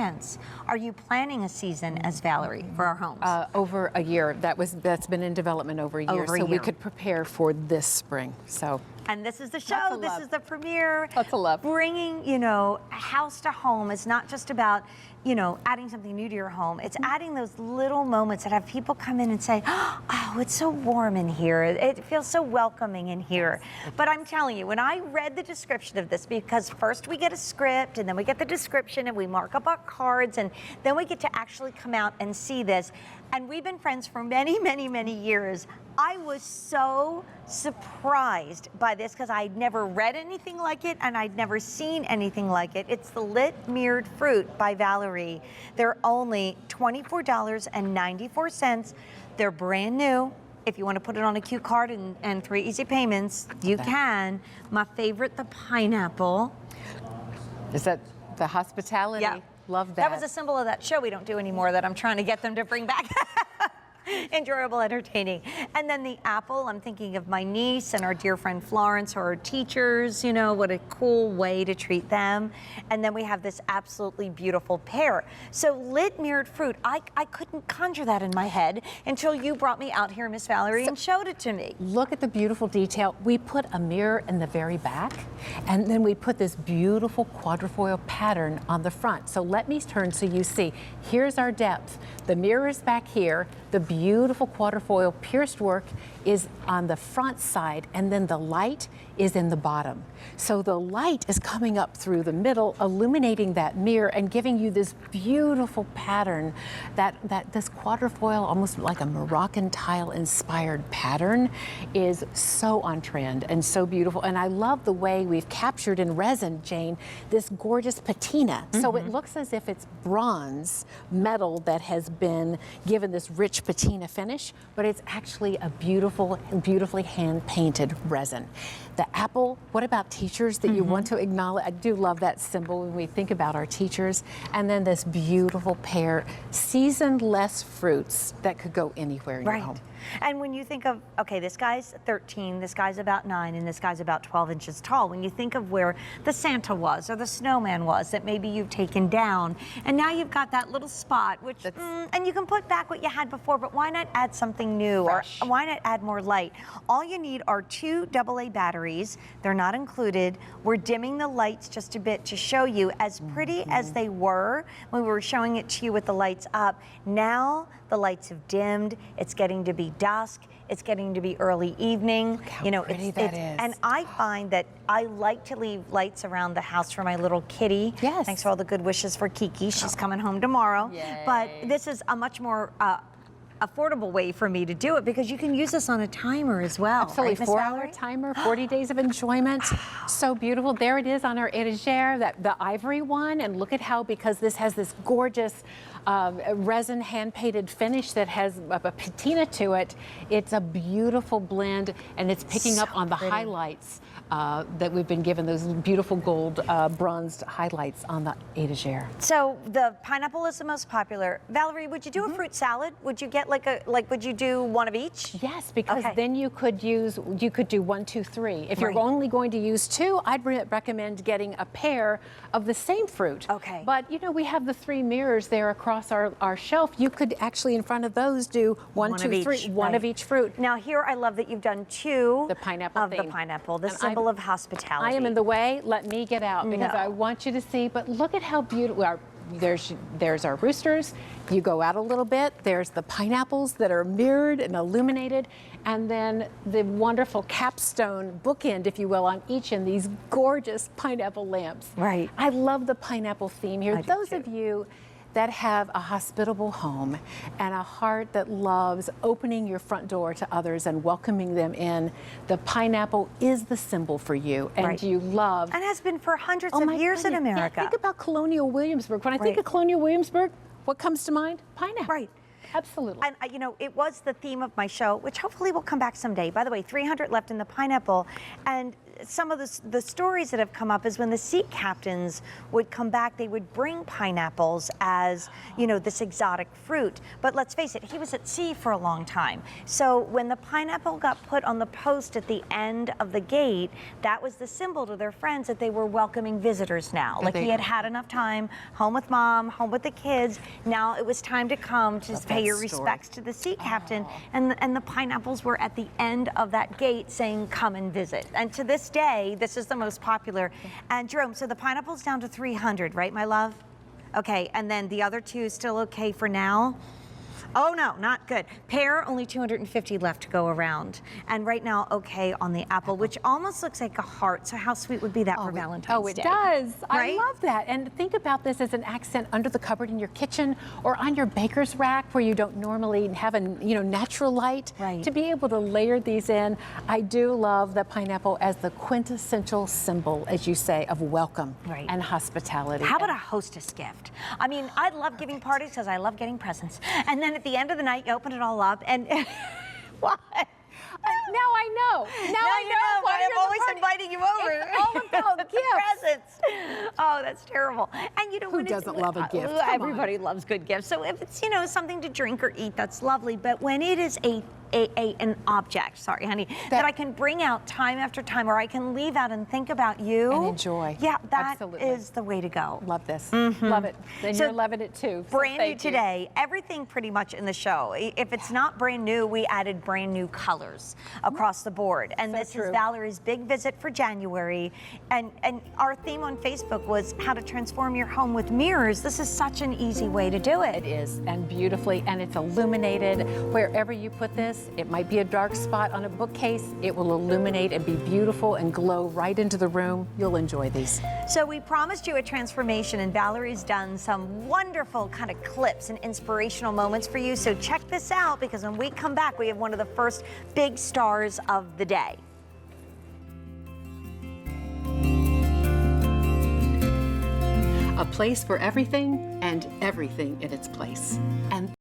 advance are you planning a season as Valerie for our homes? Over a year. That's been in development over a year, so we could prepare for this spring. So. And this is the show. This is the premiere. Lots of love. Bringing, house to home is not just about, adding something new to your home. It's adding those little moments that have people come in and say, oh, it's so warm in here. It feels so welcoming in here. But I'm telling you, when I read the description of this, because first we get a script and then we get the description and we mark up our cards and then we get to actually come out and see this. And we've been friends for many, many, many years. I was so surprised by this because I'd never read anything like it and I'd never seen anything like it. It's the Lit Mirrored Fruit by Valerie. They're only $24.94. They're brand new. If you want to put it on a cute card and 3 easy payments, you can. My favorite, the pineapple. Is that the hospitality? Yeah. Love that. That was a symbol of that show we don't do anymore that I'm trying to get them to bring back. Enjoyable, entertaining. And then the apple, I'm thinking of my niece and our dear friend Florence, her teachers, what a cool way to treat them. And then we have this absolutely beautiful pear. So Lit Mirrored Fruit, I couldn't conjure that in my head until you brought me out here, Miss Valerie, and showed it to me. Look at the beautiful detail. We put a mirror in the very back, and then we put this beautiful quadrifoil pattern on the front. So let me turn so you see. Here's our depth. The mirror is back here. The beautiful quadrifoil pierced work is on the front side, and then the light is in the bottom. So the light is coming up through the middle, illuminating that mirror and giving you this beautiful pattern that this quadrifoil, almost like a Moroccan tile inspired pattern, is so on trend and so beautiful. And I love the way we've captured in resin, Jane, this gorgeous patina. So it looks as if it's bronze metal that has been given this rich patina finish, but it's actually a beautifully hand-painted resin. The apple, what about teachers that you want to acknowledge? I do love that symbol when we think about our teachers. And then this beautiful pear, seasoned-less fruits that could go anywhere in your home. And when you think of, okay, this guy's 13, this guy's about 9, and this guy's about 12 inches tall, when you think of where the Santa was or the snowman was that maybe you've taken down, and now you've got that little spot, which, and you can put back what you had before, but why not add something new? Fresh. Or why not add more light? All you need are 2 AA batteries. They're not included. We're dimming the lights just a bit to show you as pretty as they were when we were showing it to you with the lights up. Now the lights have dimmed. It's getting to be dusk. It's getting to be early evening. Look how pretty that is. And I find that I like to leave lights around the house for my little kitty. Yes. Thanks for all the good wishes for Kiki. She's coming home tomorrow. Yay. But this is a much more affordable way for me to do it because you can use this on a timer as well. Absolutely, right, 4-hour timer, 40 days of enjoyment. So beautiful. There it is on our étagère, the ivory one. And look at how, because this has this gorgeous resin hand-painted finish that has a patina to it. It's a beautiful blend, and it's picking up on the highlights that we've been given, those beautiful gold bronzed highlights on the étagère. So the pineapple is the most popular. Valerie, would you do a fruit salad? Would you get would you do one of each? Yes, because then you could do 1, 2, 3. If you're only going to use 2, I'd recommend getting a pair of the same fruit. Okay. But we have the 3 mirrors there across our shelf. You could actually in front of those do 1, 2, 3, one of each fruit. Now here I love that you've done 2 the pineapple of theme. the pineapple, the symbol of hospitality. I am in the way. Let me get out because I want you to see. But look at how beautiful. There's our roosters. You go out a little bit. There's the pineapples that are mirrored and illuminated, and then the wonderful capstone bookend, if you will, on each in these gorgeous pineapple lamps. Right. I love the pineapple theme here. Those of you that have a hospitable home and a heart that loves opening your front door to others and welcoming them in, the pineapple is the symbol for you, and you love. And has been for hundreds of years in America. Yeah, think about Colonial Williamsburg. When I think of Colonial Williamsburg, what comes to mind? Pineapple. Right. Absolutely. And it was the theme of my show, which hopefully will come back someday. By the way, 300 left in the pineapple. And some of the stories that have come up is when the sea captains would come back, they would bring pineapples as, you know, this exotic fruit. But let's face it, he was at sea for a long time. So when the pineapple got put on the post at the end of the gate, that was the symbol to their friends that they were welcoming visitors now. Like he had had enough time, home with mom, home with the kids. Now it was time to come to pay your respects to the sea captain. And the pineapples were at the end of that gate saying, come and visit. And to this day, this is the most popular. And Jerome, so the pineapple's down to 300, right, my love? Okay, and then the other two still okay for now? Oh no, not good. Pear, only 250 left to go around. And right now, okay on the apple, which almost looks like a heart. So how sweet would be that for Valentine's Day? Oh, it does. Right? I love that. And think about this as an accent under the cupboard in your kitchen or on your baker's rack where you don't normally have a natural light. Right. To be able to layer these in, I do love the pineapple as the quintessential symbol, as you say, of welcome and hospitality. How about a hostess gift? I mean, I love giving parties because I love getting presents. And then at the end of the night, you open it all up and what? Now I know. Now I know. But I'm always inviting you over. It's all about gifts. Presents. Oh, that's terrible. And you know, Who doesn't love a gift? Everybody loves good gifts. So if it's, something to drink or eat, that's lovely. But when it is an object, sorry, honey, that I can bring out time after time, or I can leave out and think about you. And enjoy. Yeah, that Absolutely. is the way to go. Love this. Love it. And So you're loving it too. So brand new thank you. today, everything pretty much in the show. If it's not brand new, we added brand new colors across the board. And So this true. is Valerie's big visit for January. And our theme on Facebook was how to transform your home with mirrors. This is such an easy way to do it. It is, and beautifully, and it's illuminated. Wherever you put this, it might be a dark spot on a bookcase. It will illuminate and be beautiful and glow right into the room. You'll enjoy these. So we promised you a transformation, and Valerie's done some wonderful kind of clips and inspirational moments for you. So check this out, because when we come back, we have one of the first big stars of the day. A place for everything and everything in its place. And